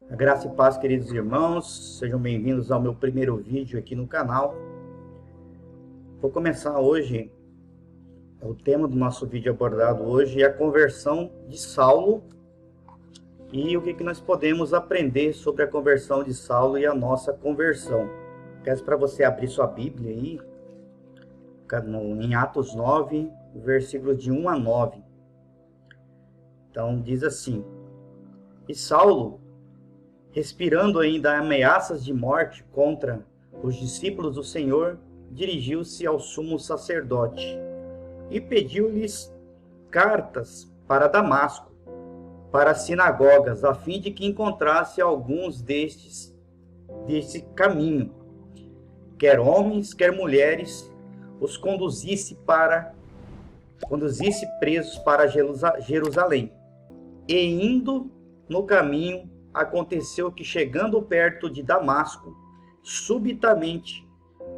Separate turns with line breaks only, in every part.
A graça e paz, queridos irmãos, sejam bem-vindos ao meu primeiro vídeo aqui no canal. Vou começar hoje, o tema do nosso vídeo abordado hoje é a conversão de Saulo e o que nós podemos aprender sobre a conversão de Saulo e a nossa conversão. Peço para você abrir sua Bíblia aí, em Atos 9, versículos de 1 a 9. Então diz assim: E Saulo, respirando ainda ameaças de morte contra os discípulos do Senhor, dirigiu-se ao sumo sacerdote e pediu-lhes cartas para Damasco, para as sinagogas, a fim de que encontrasse alguns desse caminho, quer homens, quer mulheres, os conduzisse presos para Jerusalém. E indo no caminho, aconteceu que, chegando perto de Damasco, subitamente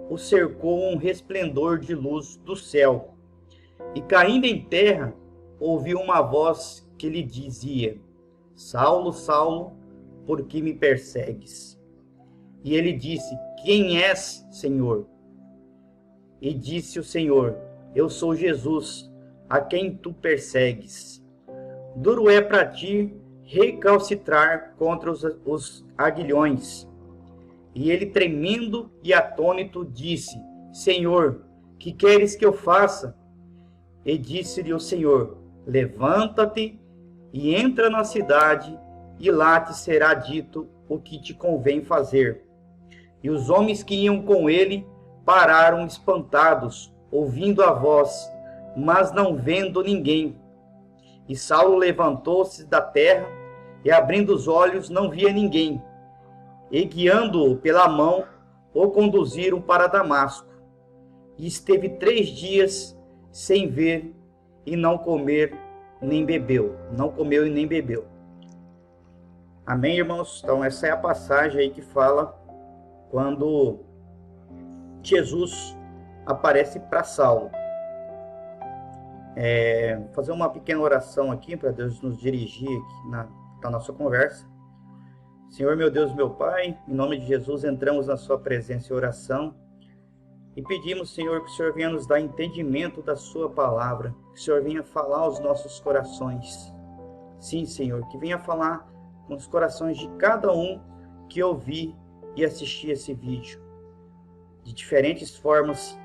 o cercou um resplendor de luz do céu. E caindo em terra, ouviu uma voz que lhe dizia: Saulo, Saulo, por que me persegues? E ele disse: Quem és, Senhor? E disse o Senhor: Eu sou Jesus, a quem tu persegues. Duro é para ti recalcitrar contra os aguilhões. E ele, tremendo e atônito, disse: Senhor, que queres que eu faça? E disse-lhe o Senhor: Levanta-te e entra na cidade, e lá te será dito o que te convém fazer. E os homens que iam com ele pararam espantados, ouvindo a voz, mas não vendo ninguém. E Saulo levantou-se da terra, e abrindo os olhos não via ninguém. E guiando-o pela mão, o conduziram para Damasco. E esteve 3 dias sem ver e não comer nem bebeu. Não comeu e nem bebeu. Amém, irmãos? Então essa é a passagem aí que fala quando Jesus aparece para Saulo. Fazer uma pequena oração aqui para Deus nos dirigir aqui na nossa conversa. Senhor, meu Deus, meu Pai, em nome de Jesus, entramos na sua presença em oração e pedimos, Senhor, que o Senhor venha nos dar entendimento da sua palavra, que o Senhor venha falar aos nossos corações. Sim, Senhor, que venha falar nos corações de cada um que ouvir e assistir esse vídeo. De diferentes formas,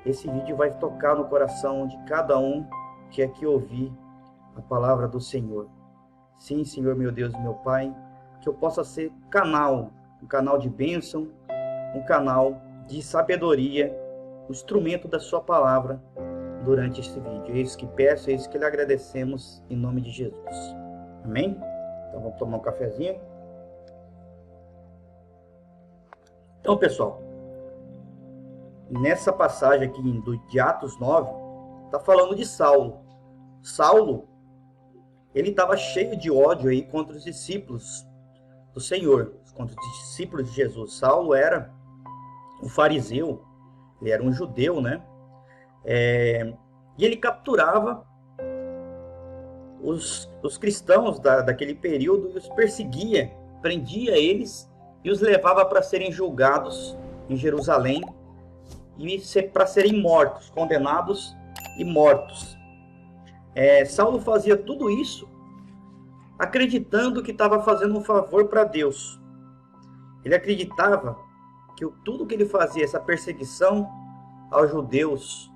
esse vídeo vai tocar no coração de cada um que aqui ouvir a palavra do Senhor. Sim, Senhor, meu Deus e meu Pai, que eu possa ser um canal de bênção, um canal de sabedoria, um instrumento da sua palavra durante este vídeo. É isso que peço, é isso que lhe agradecemos em nome de Jesus. Amém? Então vamos tomar um cafezinho. Então, pessoal, nessa passagem aqui de Atos 9, está falando de Saulo. Saulo, ele estava cheio de ódio aí contra os discípulos do Senhor, contra os discípulos de Jesus. Saulo era um fariseu, ele era um judeu, né? E ele capturava os cristãos daquele período e os perseguia, prendia eles e os levava para serem julgados em Jerusalém e para serem mortos, condenados e mortos. Saulo fazia tudo isso acreditando que estava fazendo um favor para Deus. Ele acreditava que tudo que ele fazia, essa perseguição aos judeus,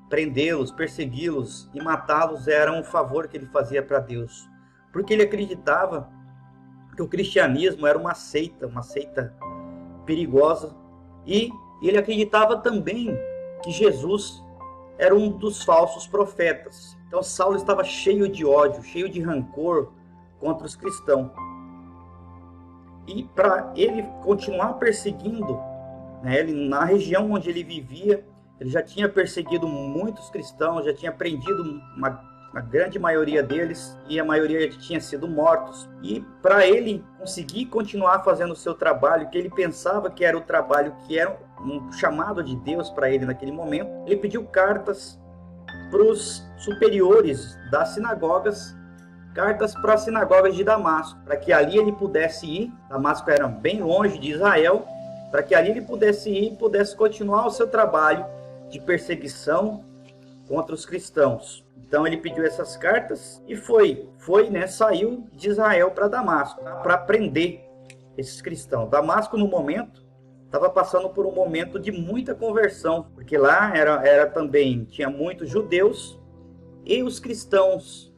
prendê-los, persegui-los e matá-los, era um favor que ele fazia para Deus. Porque ele acreditava que o cristianismo era uma seita perigosa, e ele acreditava também que Jesus era um dos falsos profetas. Então Saulo estava cheio de ódio, cheio de rancor contra os cristãos. E para ele continuar perseguindo, né, na região onde ele vivia, ele já tinha perseguido muitos cristãos, já tinha prendido uma grande maioria deles, e a maioria já tinha sido mortos. E para ele conseguir continuar fazendo o seu trabalho, que ele pensava que era o trabalho, que era um chamado de Deus para ele naquele momento, ele pediu cartas para os superiores das sinagogas cartas para as sinagogas de Damasco, para que ali ele pudesse ir. Damasco era bem longe de Israel, para que ali ele pudesse ir e pudesse continuar o seu trabalho de perseguição contra os cristãos. Então ele pediu essas cartas e saiu de Israel para Damasco, para prender esses cristãos. Damasco, no momento, estava passando por um momento de muita conversão, porque lá tinha muitos judeus e os cristãos,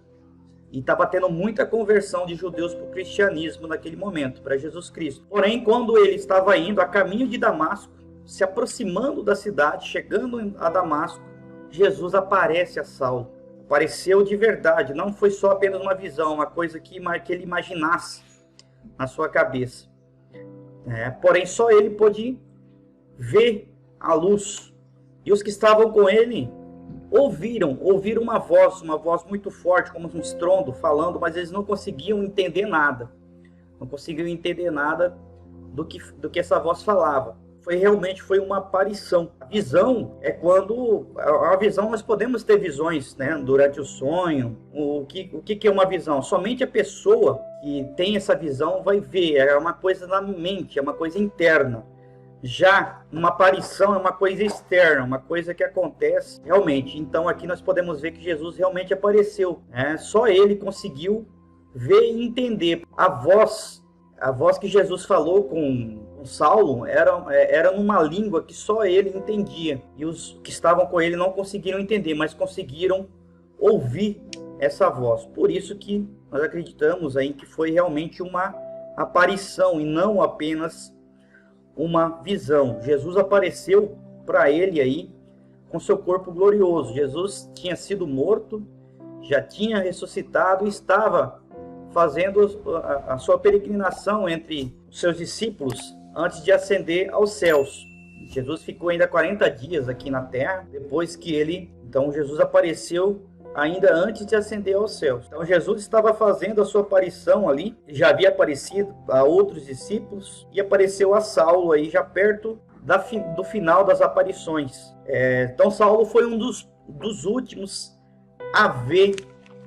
e estava tendo muita conversão de judeus para o cristianismo naquele momento, para Jesus Cristo. Porém, quando ele estava indo a caminho de Damasco, se aproximando da cidade, chegando a Damasco, Jesus aparece a Saulo. Apareceu de verdade, não foi só apenas uma visão, uma coisa que ele imaginasse na sua cabeça. Porém, só ele pôde ver a luz. E os que estavam com ele ouviram uma voz muito forte, como um estrondo, falando, mas eles não conseguiam entender nada. Não conseguiam entender nada do que essa voz falava. Realmente foi uma aparição. A visão é quando... A visão, nós podemos ter visões, né, durante o sonho. O que é uma visão? Somente a pessoa que tem essa visão vai ver. É uma coisa na mente, é uma coisa interna. Já uma aparição é uma coisa externa, uma coisa que acontece realmente. Então aqui nós podemos ver que Jesus realmente apareceu. Só ele conseguiu ver e entender. A voz que Jesus falou com Saulo era numa língua que só ele entendia. E os que estavam com ele não conseguiram entender, mas conseguiram ouvir essa voz. Por isso que nós acreditamos aí que foi realmente uma aparição e não apenas uma visão. Jesus apareceu para ele aí com seu corpo glorioso. Jesus tinha sido morto, já tinha ressuscitado e estava fazendo a sua peregrinação entre os seus discípulos antes de ascender aos céus. Jesus ficou ainda 40 dias aqui na terra, depois que então Jesus apareceu ainda antes de ascender aos céus. Então Jesus estava fazendo a sua aparição ali, já havia aparecido a outros discípulos e apareceu a Saulo aí já perto do final das aparições. Então Saulo foi um dos últimos a ver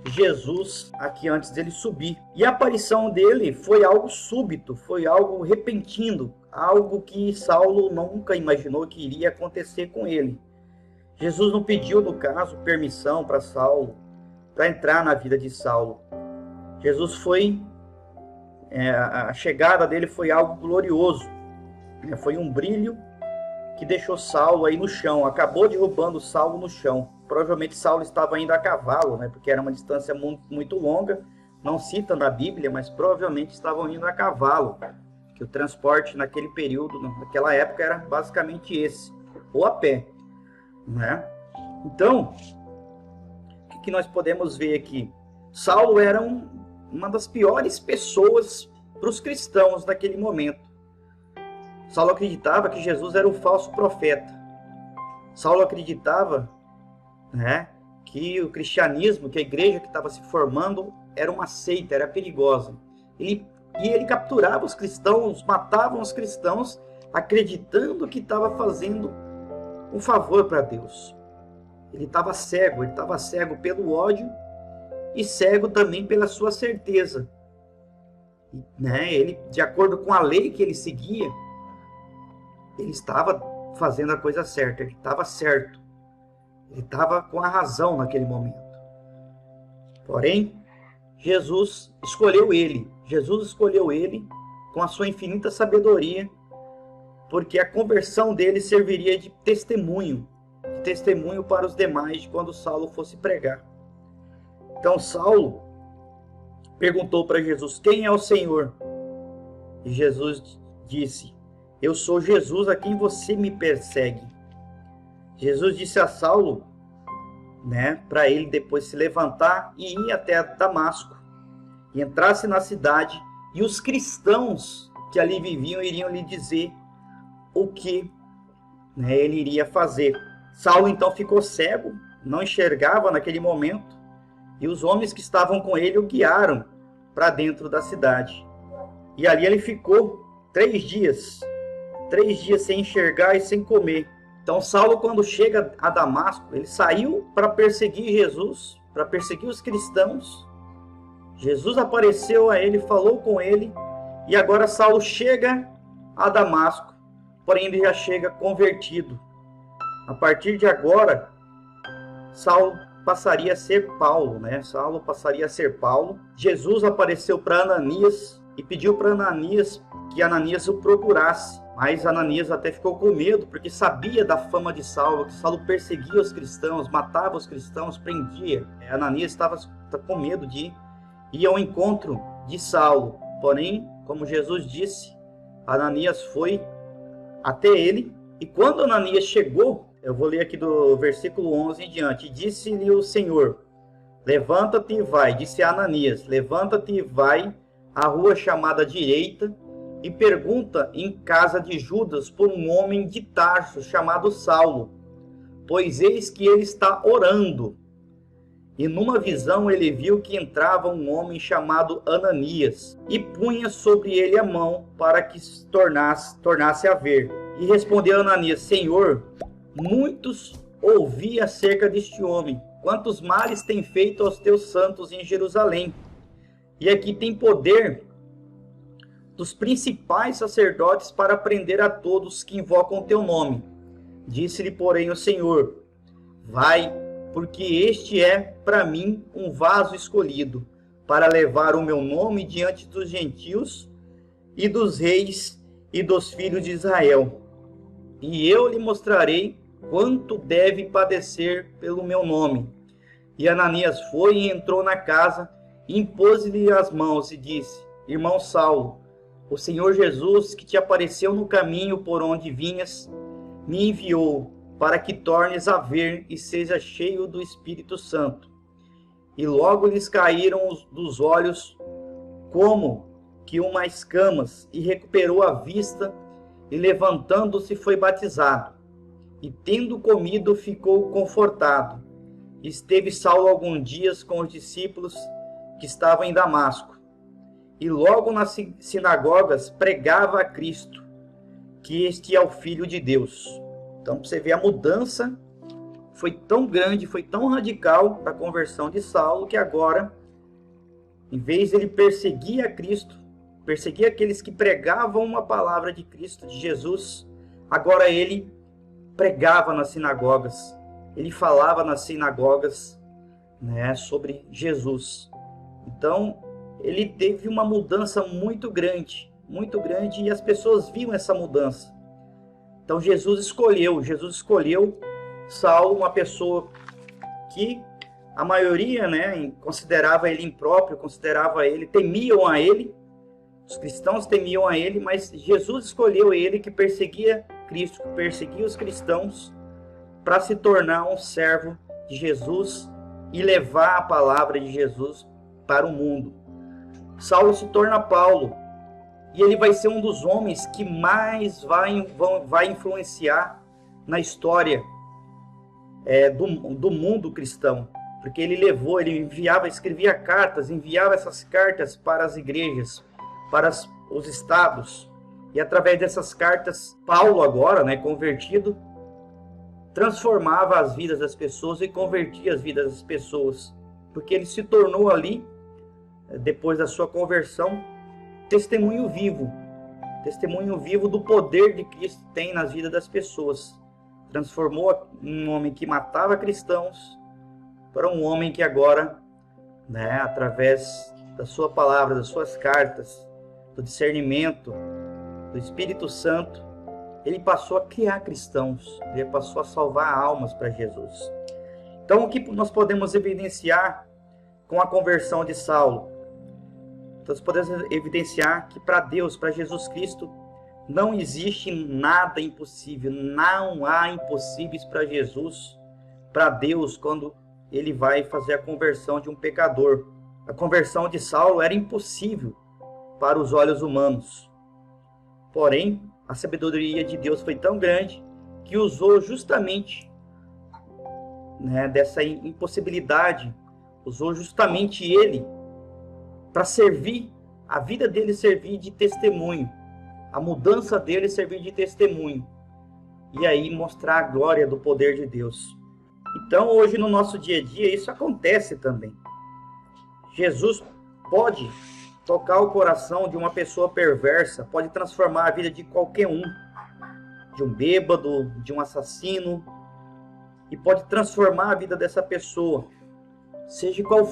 Jesus aqui antes dele subir. E a aparição dele foi algo súbito, foi algo repentino, algo que Saulo nunca imaginou que iria acontecer com ele. Jesus não pediu, no caso, permissão para Saulo, para entrar na vida de Saulo. Jesus a chegada dele foi algo glorioso. Foi um brilho que deixou Saulo aí no chão, acabou derrubando Saulo no chão. Provavelmente Saulo estava indo a cavalo, né, porque era uma distância muito longa, não cita na Bíblia, mas provavelmente estavam indo a cavalo, que o transporte naquele período, naquela época, era basicamente esse, ou a pé. Né? Então, o que nós podemos ver aqui? Saulo era uma das piores pessoas para os cristãos naquele momento. Saulo acreditava que Jesus era um falso profeta. Saulo acreditava, né, que o cristianismo, que a igreja que estava se formando era uma seita, era perigosa. E ele capturava os cristãos, matava os cristãos, acreditando que estava fazendo um favor para Deus. Ele estava cego pelo ódio e cego também pela sua certeza. Né? Ele, de acordo com a lei que ele seguia, ele estava fazendo a coisa certa, ele estava certo. Ele estava com a razão naquele momento. Porém, Jesus escolheu ele. Jesus escolheu ele com a sua infinita sabedoria, porque a conversão dele serviria de testemunho para os demais quando Saulo fosse pregar. Então Saulo perguntou para Jesus: quem é o Senhor? E Jesus disse: eu sou Jesus a quem você me persegue. Jesus disse a Saulo, né, para ele depois se levantar e ir até Damasco, e entrasse na cidade, e os cristãos que ali viviam iriam lhe dizer o que, né, ele iria fazer. Saulo então ficou cego, não enxergava naquele momento, e os homens que estavam com ele o guiaram para dentro da cidade. E ali ele ficou 3 dias sem enxergar e sem comer. Então Saulo, quando chega a Damasco, ele saiu para perseguir Jesus, para perseguir os cristãos. Jesus apareceu a ele, falou com ele, e agora Saulo chega a Damasco, porém ele já chega convertido. A partir de agora, Saulo passaria a ser Paulo, né? Saulo passaria a ser Paulo. Jesus apareceu para Ananias e pediu para Ananias que Ananias o procurasse. Mas Ananias até ficou com medo, porque sabia da fama de Saulo, que Saulo perseguia os cristãos, matava os cristãos, prendia. Ananias estava com medo de ir ao encontro de Saulo. Porém, como Jesus disse, Ananias foi até ele, e quando Ananias chegou, eu vou ler aqui do versículo 11 em diante, disse-lhe o Senhor, levanta-te e vai, disse a Ananias, levanta-te e vai à rua chamada Direita, e pergunta em casa de Judas por um homem de Tarso chamado Saulo, pois eis que ele está orando. E numa visão ele viu que entrava um homem chamado Ananias, e punha sobre ele a mão para que se tornasse a ver. E respondeu Ananias, Senhor, muitos ouvi acerca deste homem, quantos males tem feito aos teus santos em Jerusalém. E aqui tem poder dos principais sacerdotes para prender a todos que invocam o teu nome. Disse-lhe, porém, o Senhor, vai, porque este é para mim um vaso escolhido, para levar o meu nome diante dos gentios e dos reis e dos filhos de Israel. E eu lhe mostrarei quanto deve padecer pelo meu nome. E Ananias foi e entrou na casa, impôs-lhe as mãos e disse, irmão Saulo, o Senhor Jesus, que te apareceu no caminho por onde vinhas, me enviou para que tornes a ver e seja cheio do Espírito Santo. E logo lhes caíram dos olhos como que uma escamas, e recuperou a vista, e levantando-se foi batizado. E tendo comido, ficou confortado. Esteve Saulo alguns dias com os discípulos que estavam em Damasco. E logo nas sinagogas pregava a Cristo, que este é o Filho de Deus. Então, você vê a mudança foi tão grande, foi tão radical a conversão de Saulo, que agora, em vez de ele perseguir a Cristo, perseguir aqueles que pregavam uma palavra de Cristo, de Jesus, agora ele pregava nas sinagogas, ele falava nas sinagogas, né, sobre Jesus. Então, ele teve uma mudança muito grande, e as pessoas viam essa mudança. Então, Jesus escolheu Saulo, uma pessoa que a maioria, né, considerava ele impróprio, temiam a ele, os cristãos temiam a ele, mas Jesus escolheu ele, que perseguia Cristo, que perseguia os cristãos, para se tornar um servo de Jesus e levar a palavra de Jesus para o mundo. Saulo se torna Paulo, e ele vai ser um dos homens que mais vai influenciar na história do mundo cristão, porque ele escrevia cartas, enviava essas cartas para as igrejas, para os estados, e através dessas cartas, Paulo agora, né, convertido, transformava as vidas das pessoas e convertia as vidas das pessoas, porque ele se tornou ali, depois da sua conversão, testemunho vivo do poder de Cristo que tem nas vidas das pessoas. Transformou um homem que matava cristãos para um homem que agora, né, através da sua palavra, das suas cartas, do discernimento, do Espírito Santo, ele passou a criar cristãos, ele passou a salvar almas para Jesus. Então, o que nós podemos evidenciar com a conversão de Saulo? Nós podemos evidenciar que para Deus, para Jesus Cristo, não existe nada impossível, não há impossíveis para Jesus, para Deus, quando ele vai fazer a conversão de um pecador. A conversão de Saulo era impossível para os olhos humanos. Porém, a sabedoria de Deus foi tão grande que usou justamente, né, dessa impossibilidade, usou justamente ele para servir, a vida dele servir de testemunho, a mudança dele servir de testemunho, e aí mostrar a glória do poder de Deus. Então, hoje no nosso dia a dia, isso acontece também. Jesus pode tocar o coração de uma pessoa perversa, pode transformar a vida de qualquer um, de um bêbado, de um assassino, e pode transformar a vida dessa pessoa, seja qual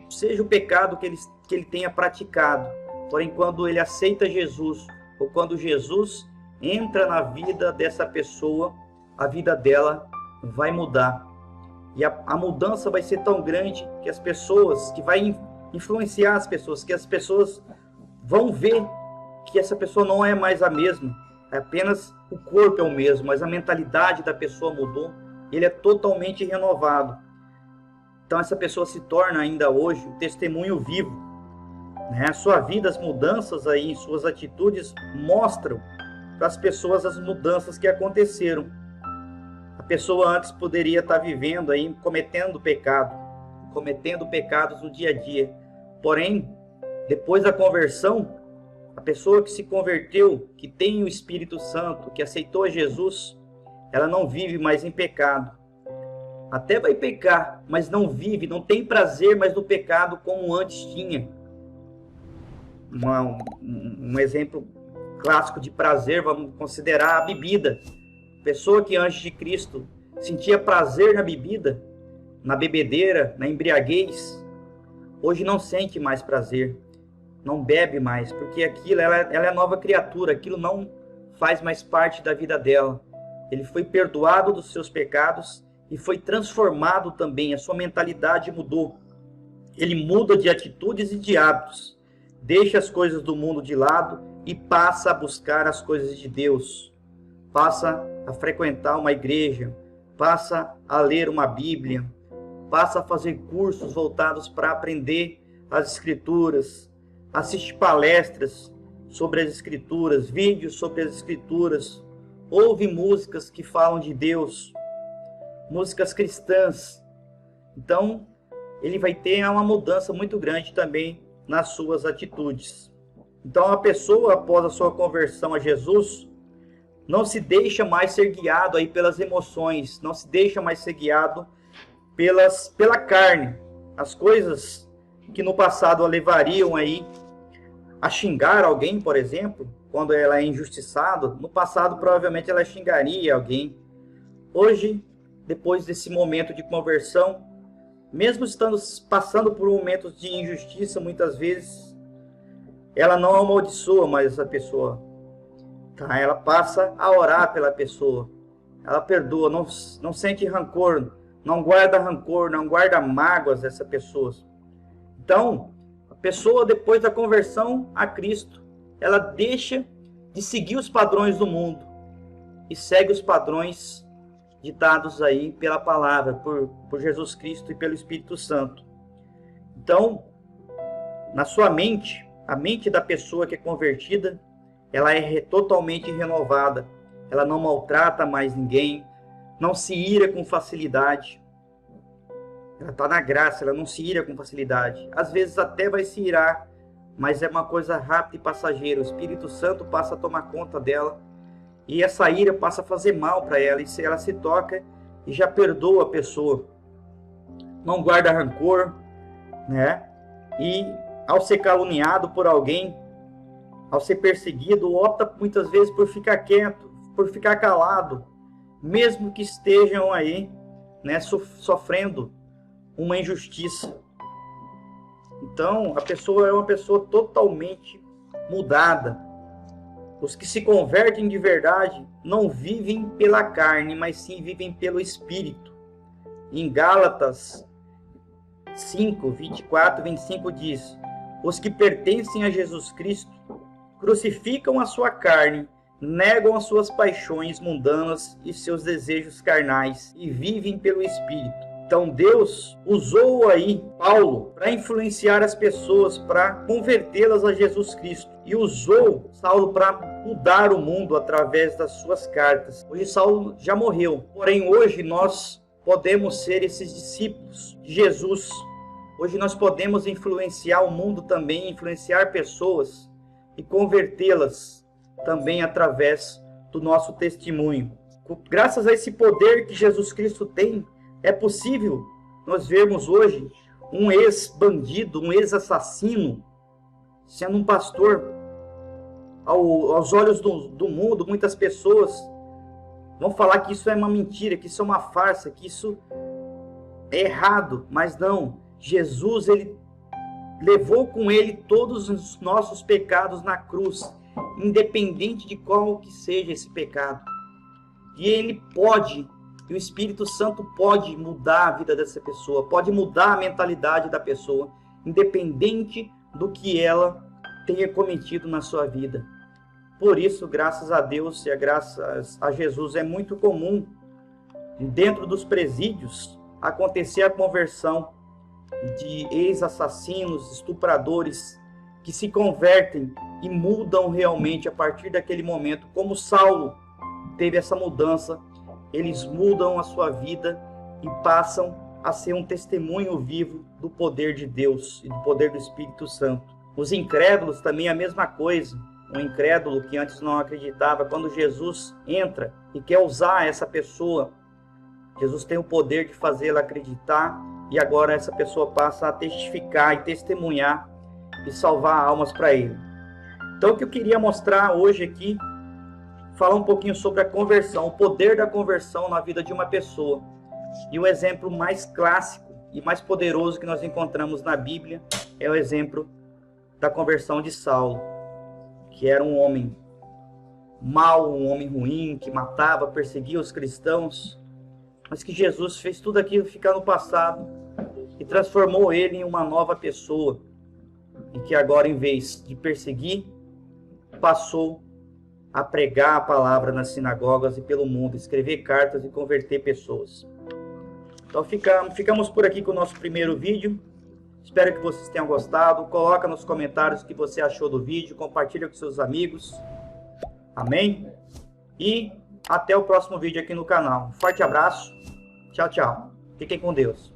seja o pecado que ele tenha praticado. Porém, quando ele aceita Jesus, ou quando Jesus entra na vida dessa pessoa, a vida dela vai mudar. E a mudança vai ser tão grande que as pessoas, que vai influenciar as pessoas, que as pessoas vão ver que essa pessoa não é mais a mesma. É apenas o corpo é o mesmo, mas a mentalidade da pessoa mudou. Ele é totalmente renovado. Então essa pessoa se torna ainda hoje um testemunho vivo, né? A sua vida, as mudanças aí em suas atitudes mostram para as pessoas as mudanças que aconteceram. A pessoa antes poderia estar vivendo aí, cometendo pecados no dia a dia. Porém, depois da conversão, a pessoa que se converteu, que tem o Espírito Santo, que aceitou Jesus, ela não vive mais em pecado. Até vai pecar, mas não vive, não tem prazer mais no pecado como antes tinha. Um exemplo clássico de prazer, vamos considerar a bebida. Pessoa que antes de Cristo sentia prazer na bebida, na bebedeira, na embriaguez, hoje não sente mais prazer, não bebe mais, porque aquilo, ela é nova criatura, aquilo não faz mais parte da vida dela. Ele foi perdoado dos seus pecados e foi transformado também, a sua mentalidade mudou. Ele muda de atitudes e de hábitos, deixa as coisas do mundo de lado e passa a buscar as coisas de Deus. Passa a frequentar uma igreja, passa a ler uma Bíblia, passa a fazer cursos voltados para aprender as Escrituras, assiste palestras sobre as Escrituras, vídeos sobre as Escrituras, ouve músicas que falam de Deus, músicas cristãs. Então, ele vai ter uma mudança muito grande também nas suas atitudes. Então, a pessoa, após a sua conversão a Jesus, não se deixa mais ser guiado aí pelas emoções, não se deixa mais ser guiado pela carne. As coisas que no passado a levariam aí a xingar alguém, por exemplo, quando ela é injustiçada, no passado provavelmente ela xingaria alguém. Hoje, depois desse momento de conversão, mesmo estando passando por momentos de injustiça, muitas vezes, ela não amaldiçoa mais essa pessoa. Tá? Ela passa a orar pela pessoa. Ela perdoa, não sente rancor, não guarda rancor, não guarda mágoas dessa pessoa. Então, a pessoa, depois da conversão a Cristo, ela deixa de seguir os padrões do mundo e segue os padrões ditados aí pela palavra, por Jesus Cristo e pelo Espírito Santo. Então, na sua mente, a mente da pessoa que é convertida, ela é totalmente renovada. Ela não maltrata mais ninguém, não se ira com facilidade. Ela está na graça, ela não se ira com facilidade. Às vezes até vai se irar, mas é uma coisa rápida e passageira. O Espírito Santo passa a tomar conta dela e essa ira passa a fazer mal para ela. E ela se toca e já perdoa a pessoa. Não guarda rancor, né? E ao ser caluniado por alguém, ao ser perseguido, opta muitas vezes por ficar quieto, por ficar calado, mesmo que estejam aí, né, sofrendo uma injustiça. Então, a pessoa é uma pessoa totalmente mudada. Os que se convertem de verdade não vivem pela carne, mas sim vivem pelo Espírito. Em Gálatas 5, 24, 25 diz: os que pertencem a Jesus Cristo crucificam a sua carne, negam as suas paixões mundanas e seus desejos carnais e vivem pelo Espírito. Então Deus usou aí Paulo para influenciar as pessoas, para convertê-las a Jesus Cristo. E usou Saulo para mudar o mundo através das suas cartas. Hoje Saulo já morreu, porém hoje nós podemos ser esses discípulos de Jesus. Hoje nós podemos influenciar o mundo também, influenciar pessoas e convertê-las também através do nosso testemunho. Graças a esse poder que Jesus Cristo tem, é possível nós vermos hoje um ex-bandido, um ex-assassino, sendo um pastor. Aos olhos do mundo, muitas pessoas vão falar que isso é uma mentira, que isso é uma farsa, que isso é errado. Mas não, Jesus, ele levou com ele todos os nossos pecados na cruz, independente de qual que seja esse pecado. E ele pode, e o Espírito Santo pode mudar a vida dessa pessoa, pode mudar a mentalidade da pessoa, independente do que ela tenha cometido na sua vida. Por isso, graças a Deus e graças a Jesus, é muito comum dentro dos presídios acontecer a conversão de ex-assassinos, estupradores, que se convertem e mudam realmente a partir daquele momento. Como Saulo teve essa mudança, eles mudam a sua vida e passam a ser um testemunho vivo do poder de Deus e do poder do Espírito Santo. Os incrédulos também é a mesma coisa. Um incrédulo que antes não acreditava, quando Jesus entra e quer usar essa pessoa, Jesus tem o poder de fazê-la acreditar, e agora essa pessoa passa a testificar e testemunhar e salvar almas para ele. Então o que eu queria mostrar hoje aqui, falar um pouquinho sobre a conversão, o poder da conversão na vida de uma pessoa. E o exemplo mais clássico e mais poderoso que nós encontramos na Bíblia é o exemplo da conversão de Saulo, que era um homem mau, um homem ruim, que matava, perseguia os cristãos, mas que Jesus fez tudo aquilo ficar no passado e transformou ele em uma nova pessoa, e que agora, em vez de perseguir, passou a pregar a palavra nas sinagogas e pelo mundo, escrever cartas e converter pessoas. Então ficamos por aqui com o nosso primeiro vídeo. Espero que vocês tenham gostado. Coloca nos comentários o que você achou do vídeo. Compartilha com seus amigos. Amém? E até o próximo vídeo aqui no canal. Um forte abraço. Tchau, tchau. Fiquem com Deus.